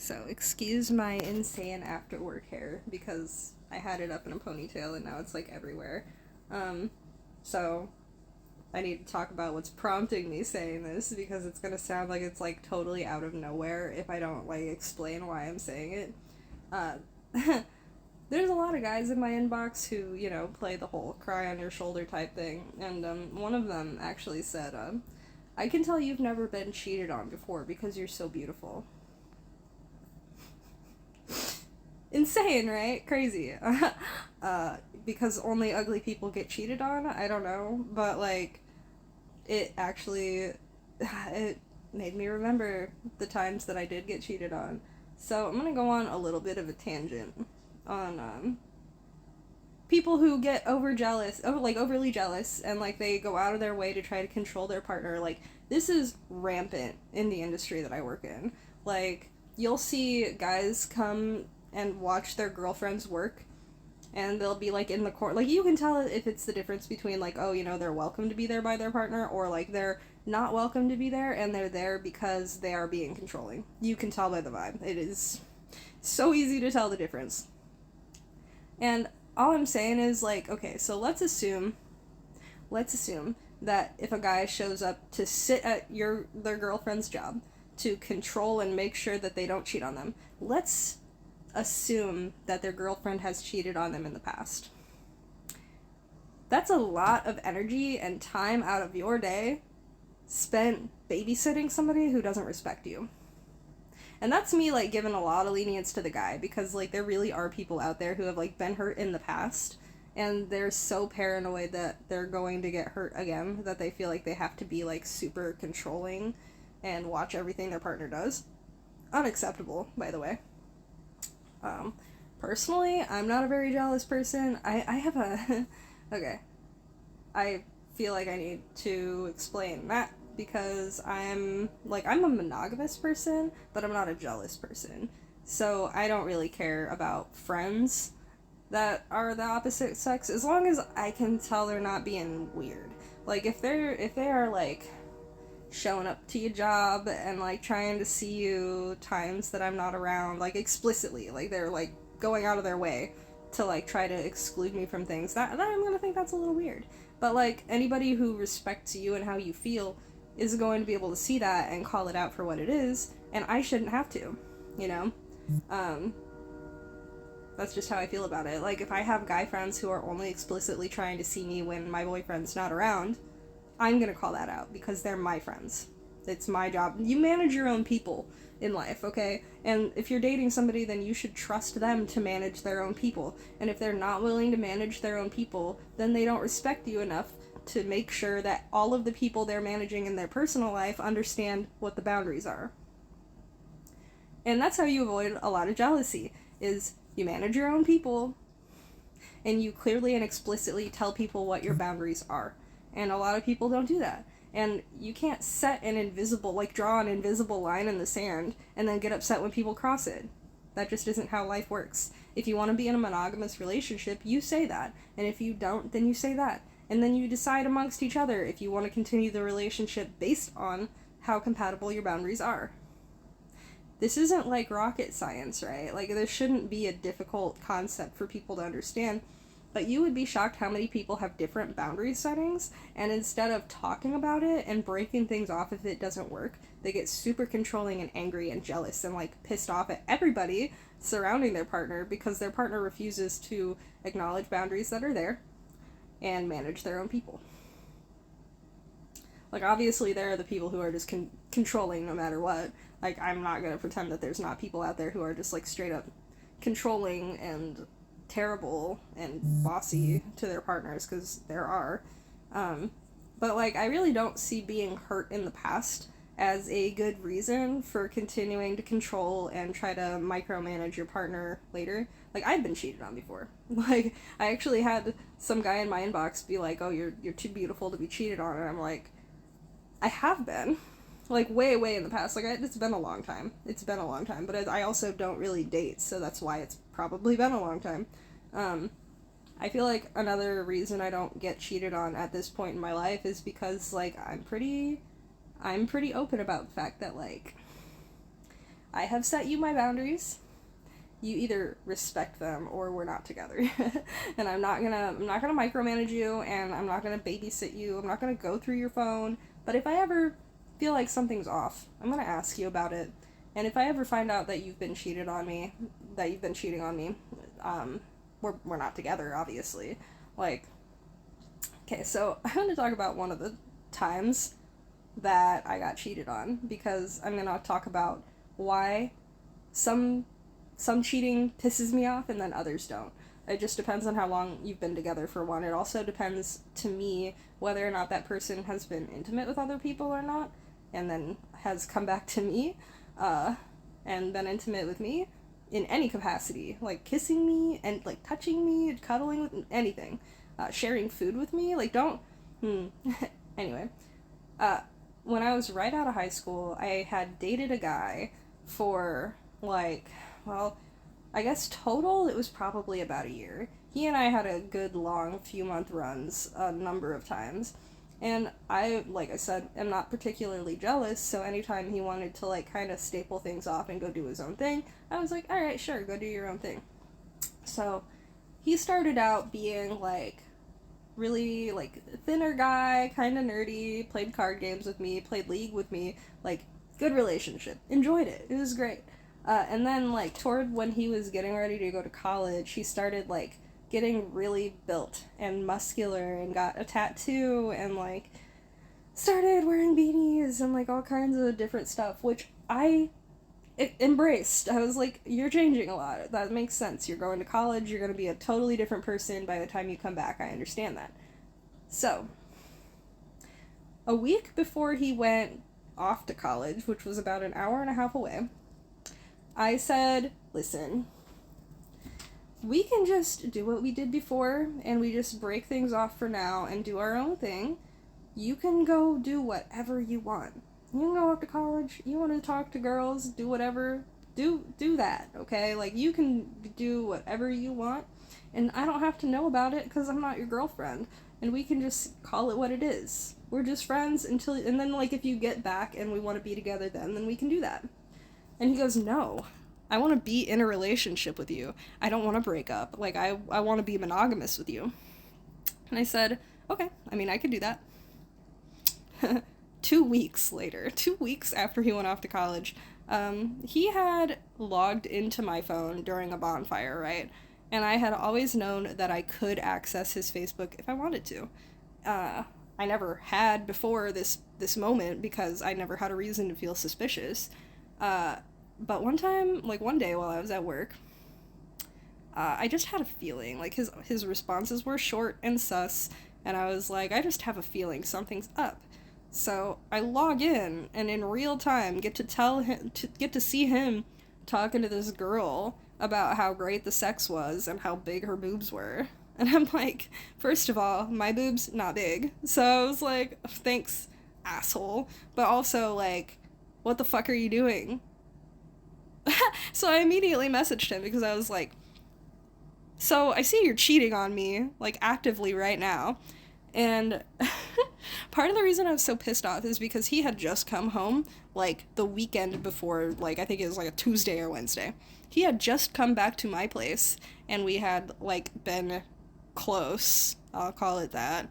So excuse my insane after work hair because I had it up in a ponytail and now it's like everywhere. Um, so I need to talk about what's prompting me saying this because it's gonna sound like it's like totally out of nowhere if I don't like explain why I'm saying it. Uh, there's a lot of guys in my inbox who, play the whole cry on your shoulder type thing, and one of them actually said, I can tell you've never been cheated on before because you're so beautiful. Insane, right? Crazy. Because only ugly people get cheated on? I don't know. But, like, it actually. It made me remember the times that I did get cheated on. So I'm gonna go on a little bit of a tangent on, people who get overly jealous, and, like, they go out of their way to try to control their partner. Like, this is rampant in the industry that I work in. Like, you'll see guys come and watch their girlfriends work, and they'll be like in the corner. Like, you can tell if it's the difference between, like, oh, they're welcome to be there by their partner, or like they're not welcome to be there and they're there because they are being controlling. You can tell by the vibe. It is so easy to tell the difference. And all I'm saying is, like, okay, so let's assume that if a guy shows up to sit at their girlfriend's job to control and make sure that they don't cheat on them, let's assume that their girlfriend has cheated on them in the past. That's a lot of energy and time out of your day spent babysitting somebody who doesn't respect you. And that's me, like, giving a lot of lenience to the guy, because, like, there really are people out there who have, like, been hurt in the past, and they're so paranoid that they're going to get hurt again that they feel like they have to be, like, super controlling and watch everything their partner does. Unacceptable, by the way. Um, Personally, I'm not a very jealous person. I have a... Okay. I feel like I need to explain that because I'm a monogamous person, but I'm not a jealous person. So I don't really care about friends that are the opposite sex as long as I can tell they're not being weird. Like, if they are, like, showing up to your job and, like, trying to see you times that I'm not around, like, explicitly, like, they're, like, going out of their way to, like, try to exclude me from things, that I'm gonna think that's a little weird. But, like, anybody who respects you and how you feel is going to be able to see that and call it out for what it is, and I shouldn't have to, you know? Um, that's just how I feel about it. Like, if I have guy friends who are only explicitly trying to see me when my boyfriend's not around, I'm gonna call that out because they're my friends. It's my job. You manage your own people in life, okay? And if you're dating somebody, then you should trust them to manage their own people. And if they're not willing to manage their own people, then they don't respect you enough to make sure that all of the people they're managing in their personal life understand what the boundaries are. And that's how you avoid a lot of jealousy, is you manage your own people and you clearly and explicitly tell people what your boundaries are. And a lot of people don't do that. And you can't set draw an invisible line in the sand and then get upset when people cross it. That just isn't how life works. If you want to be in a monogamous relationship, you say that. And if you don't, then you say that. And then you decide amongst each other if you want to continue the relationship based on how compatible your boundaries are. This isn't like rocket science, right? Like, this shouldn't be a difficult concept for people to understand. But you would be shocked how many people have different boundary settings, and instead of talking about it and breaking things off if it doesn't work, they get super controlling and angry and jealous and, like, pissed off at everybody surrounding their partner because their partner refuses to acknowledge boundaries that are there and manage their own people. Like, obviously there are the people who are just controlling no matter what. Like, I'm not gonna pretend that there's not people out there who are just, like, straight up controlling and terrible and bossy to their partners, because there are. But, like, I really don't see being hurt in the past as a good reason for continuing to control and try to micromanage your partner later. Like, I've been cheated on before. Like, I actually had some guy in my inbox be like, oh, you're too beautiful to be cheated on, and I'm like, I have been. Like, way, way in the past. Like, it's been a long time. It's been a long time. But I also don't really date, so that's why it's probably been a long time. I feel like another reason I don't get cheated on at this point in my life is because, like, I'm pretty open about the fact that, like, I have set you my boundaries. You either respect them or we're not together. And I'm not gonna micromanage you, and I'm not gonna babysit you. I'm not gonna go through your phone. But if I ever feel like something's off, I'm gonna ask you about it. And if I ever find out that you've been cheating on me, we're not together, obviously. Like, okay, so I want to talk about one of the times that I got cheated on, because I'm gonna talk about why some cheating pisses me off and then others don't. It just depends on how long you've been together, for one. It also depends, to me, whether or not that person has been intimate with other people or not, and then has come back to me, and been intimate with me in any capacity, like kissing me and like touching me, cuddling with anything, sharing food with me. Like, don't. Anyway, when I was right out of high school, I had dated a guy for like, well, I guess total it was probably about a year. He and I had a good long few month runs a number of times. And I, like I said, am not particularly jealous, so anytime he wanted to like kind of staple things off and go do his own thing, I was like, alright, sure, go do your own thing. So he started out being like really like thinner guy, kind of nerdy, played card games with me, played League with me, like good relationship, enjoyed it, it was great. And then like toward when he was getting ready to go to college, he started like getting really built and muscular and got a tattoo and like started wearing beanies and like all kinds of different stuff, which I embraced. I was like, you're changing a lot. That makes sense. You're going to college. You're going to be a totally different person by the time you come back. I understand that. So, a week before he went off to college, which was about an hour and a half away, I said, listen, we can just do what we did before, and we just break things off for now and do our own thing. You can go do whatever you want. You can go off to college, you want to talk to girls, do whatever, do that, okay? Like, you can do whatever you want, and I don't have to know about it because I'm not your girlfriend, and we can just call it what it is. We're just friends and then, like, if you get back and we want to be together then we can do that. And he goes, no, I want to be in a relationship with you. I don't want to break up. Like, I want to be monogamous with you. And I said, okay, I mean, I could do that. 2 weeks later, 2 weeks after he went off to college, he had logged into my phone during a bonfire, right? And I had always known that I could access his Facebook if I wanted to. I never had before this moment because I never had a reason to feel suspicious. But one day while I was at work, I just had a feeling, like his responses were short and sus, and I was like, I just have a feeling something's up. So I log in, and in real time get to see him talking to this girl about how great the sex was and how big her boobs were. And I'm like, first of all, my boobs, not big. So I was like, thanks, asshole. But also, like, what the fuck are you doing? So I immediately messaged him because I was like, so I see you're cheating on me, like, actively right now. And part of the reason I was so pissed off is because he had just come home, like, the weekend before, like, I think it was, like, a Tuesday or Wednesday. He had just come back to my place, and we had, like, been close, I'll call it that.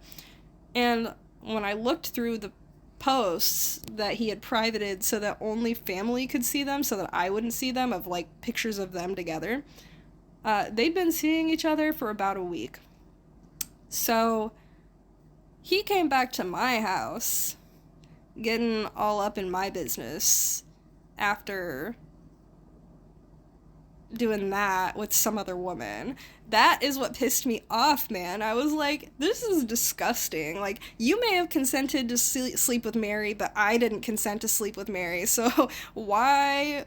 And when I looked through the posts that he had privated so that only family could see them, so that I wouldn't see them, of, like, pictures of them together, they'd been seeing each other for about a week. So he came back to my house, getting all up in my business after doing that with some other woman. That is what pissed me off, man. I was like, this is disgusting. Like, you may have consented to sleep with Mary, but I didn't consent to sleep with Mary. So why?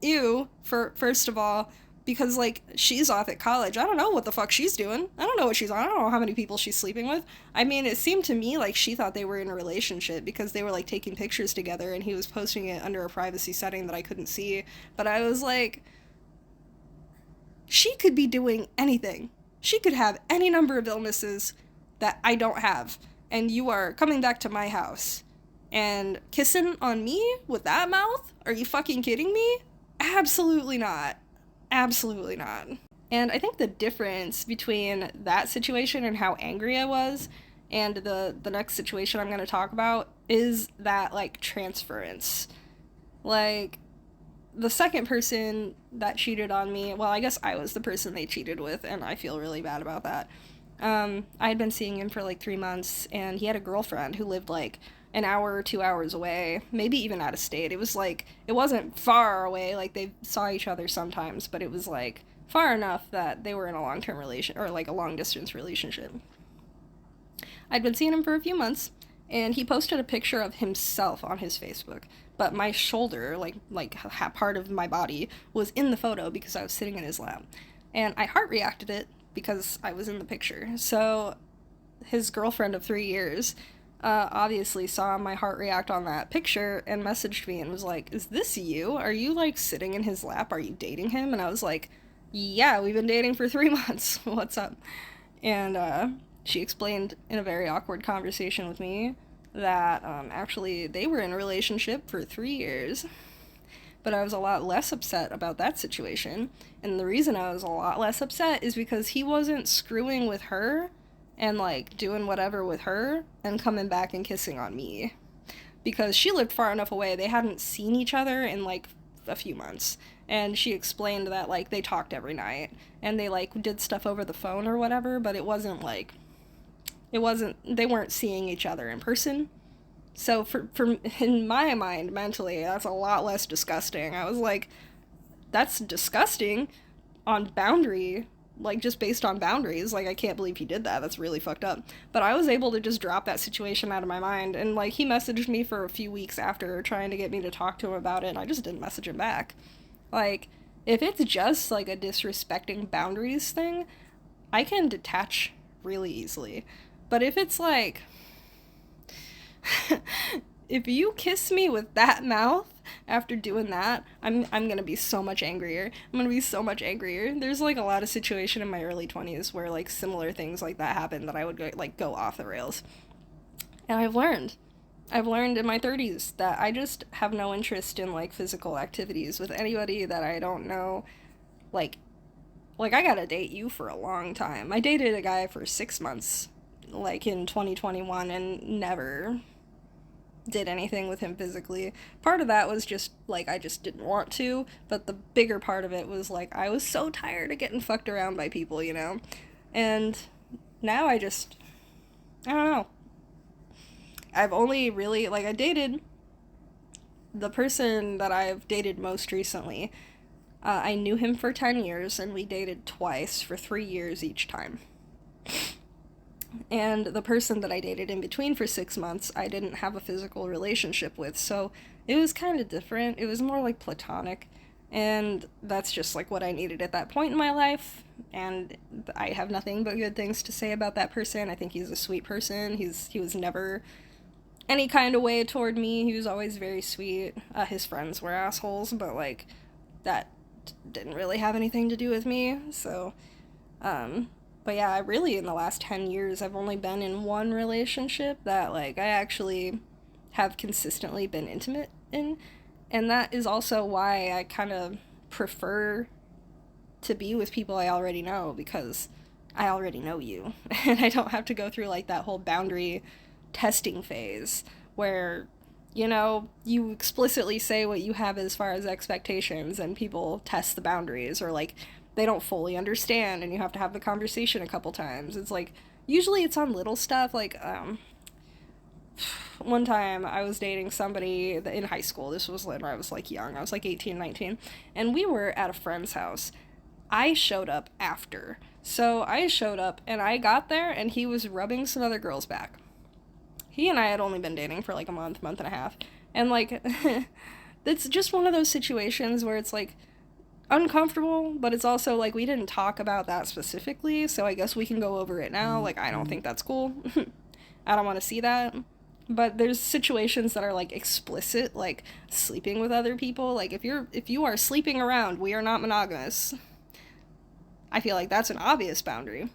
Ew, first of all, because, like, she's off at college. I don't know what the fuck she's doing. I don't know what she's on. I don't know how many people she's sleeping with. I mean, it seemed to me like she thought they were in a relationship because they were, like, taking pictures together and he was posting it under a privacy setting that I couldn't see. But I was like, she could be doing anything. She could have any number of illnesses that I don't have. And you are coming back to my house And kissing on me with that mouth? Are you fucking kidding me? Absolutely not. Absolutely not. And I think the difference between that situation and how angry I was and the next situation I'm going to talk about is that, like, transference. Like, the second person that cheated on me, well, I guess I was the person they cheated with, and I feel really bad about that. I had been seeing him for like 3 months, and he had a girlfriend who lived like an hour or 2 hours away, maybe even out of state. It was like, it wasn't far away, like they saw each other sometimes, but it was like far enough that they were in a long-term relation, or like a long-distance relationship. I'd been seeing him for a few months, and he posted a picture of himself on his Facebook, but my shoulder, like part of my body, was in the photo because I was sitting in his lap. And I heart reacted it because I was in the picture. So his girlfriend of 3 years obviously saw my heart react on that picture and messaged me and was like, "Is this you? Are you like sitting in his lap? Are you dating him?" And I was like, "Yeah, we've been dating for 3 months. What's up?" And she explained in a very awkward conversation with me that actually they were in a relationship for 3 years. But I was a lot less upset about that situation. And the reason I was a lot less upset is because he wasn't screwing with her and, like, doing whatever with her and coming back and kissing on me. Because she lived far enough away, they hadn't seen each other in, like, a few months. And she explained that, like, they talked every night. And they, like, did stuff over the phone or whatever, but it wasn't, like... they weren't seeing each other in person. So for in my mind, mentally, that's a lot less disgusting. I was like, that's disgusting on boundary, like, just based on boundaries. Like, I can't believe he did that. That's really fucked up. But I was able to just drop that situation out of my mind. And, like, he messaged me for a few weeks after trying to get me to talk to him about it, and I just didn't message him back. Like, if it's just, like, a disrespecting boundaries thing, I can detach really easily. But if it's, like... if you kiss me with that mouth after doing that, I'm gonna be so much angrier. There's, like, a lot of situation in my early 20s where, like, similar things like that happened that I would go off the rails. And I've learned in my 30s that I just have no interest in, like, physical activities with anybody that I don't know. Like I gotta date you for a long time. I dated a guy for 6 months, like, in 2021, and never did anything with him physically. Part of that was just, like, I just didn't want to, but the bigger part of it was, like, I was so tired of getting fucked around by people, you know? And now I don't know. I've only really, like, I dated the person that I've dated most recently. I knew him for 10 years, and we dated twice for 3 years each time. And the person that I dated in between for 6 months, I didn't have a physical relationship with, so it was kind of different. It was more like platonic, and that's just, like, what I needed at that point in my life, and I have nothing but good things to say about that person. I think he's a sweet person. He was never any kind of way toward me. He was always very sweet. His friends were assholes, but, like, that didn't really have anything to do with me, so, but yeah, really in the last 10 years, I've only been in one relationship that, like, I actually have consistently been intimate in, and that is also why I kind of prefer to be with people I already know, because I already know you, and I don't have to go through, like, that whole boundary testing phase where, you know, you explicitly say what you have as far as expectations, and people test the boundaries, or, like, they don't fully understand, and you have to have the conversation a couple times. It's like, usually it's on little stuff, like, one time I was dating somebody in high school. This was when I was, like, young. I was, like, 18, 19, and we were at a friend's house. I showed up after. So I showed up, and I got there, and he was rubbing some other girls back. He and I had only been dating for, like, a month and a half, and, like, it's just one of those situations where it's, like, uncomfortable, but it's also, like, we didn't talk about that specifically, so I guess we can go over it now. Like, I don't think that's cool. I don't want to see that. But there's situations that are, like, explicit, like sleeping with other people. Like, if you are sleeping around, we are not monogamous. I feel like that's an obvious boundary.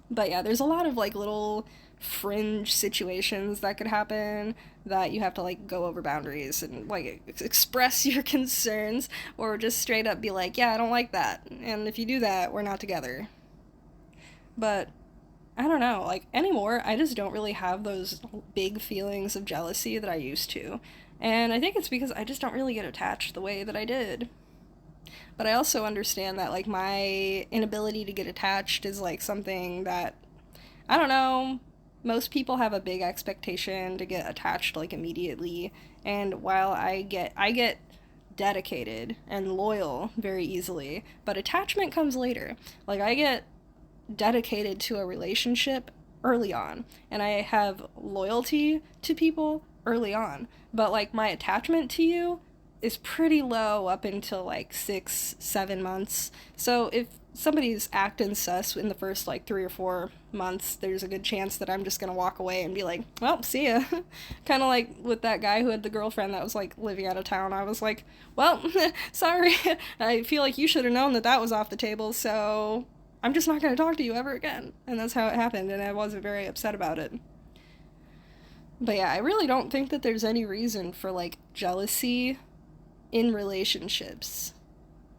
But yeah, there's a lot of, like, little fringe situations that could happen that you have to like go over boundaries and like express your concerns, or just straight up be like, yeah, I don't like that, and if you do that, we're not together. But I don't know, like anymore, I just don't really have those big feelings of jealousy that I used to. And I think it's because I just don't really get attached the way that I did. But I also understand that like my inability to get attached is like something that, I don't know, most people have a big expectation to get attached like immediately. And while I get dedicated and loyal very easily, but attachment comes later. Like I get dedicated to a relationship early on, and I have loyalty to people early on, but like my attachment to you is pretty low up until like 6 7 months. So if somebody's acting sus in the first like 3 or 4 months, there's a good chance that I'm just gonna walk away and be like, well, see ya. Kind of like with that guy who had the girlfriend that was like living out of town. I was like, well, sorry. I feel like you should have known that that was off the table, so I'm just not going to talk to you ever again. And that's how it happened, and I wasn't very upset about it. But yeah, I really don't think that there's any reason for like jealousy in relationships.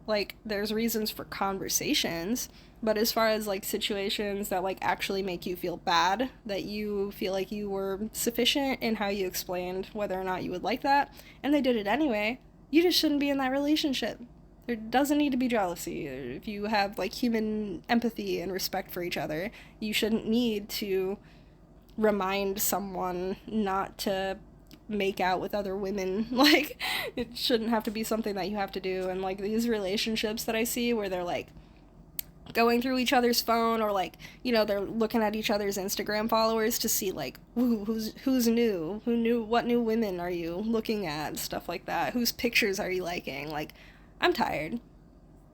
Like, there's reasons for conversations, but as far as like situations that like actually make you feel bad, that you feel like you were sufficient in how you explained whether or not you would like that, and they did it anyway, you just shouldn't be in that relationship. There doesn't need to be jealousy. If you have like human empathy and respect for each other, you shouldn't need to remind someone not to make out with other women. Like, it shouldn't have to be something that you have to do. And like these relationships that I see where they're like going through each other's phone, or like, you know, they're looking at each other's Instagram followers to see like, ooh, who's new, what new women are you looking at, stuff like that, whose pictures are you liking. Like, I'm tired.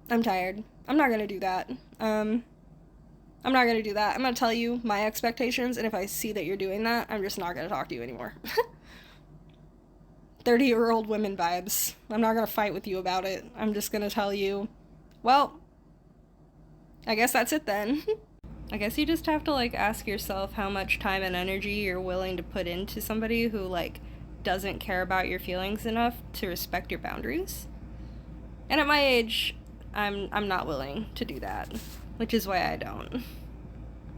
I'm not gonna do that. I'm not gonna do that. I'm gonna tell you my expectations, and if I see that you're doing that, I'm just not gonna talk to you anymore. 30-year-old women vibes. I'm not gonna fight with you about it. I'm just gonna tell you, well, I guess that's it then. I guess you just have to like ask yourself how much time and energy you're willing to put into somebody who like doesn't care about your feelings enough to respect your boundaries. And at my age, I'm not willing to do that, which is why I don't.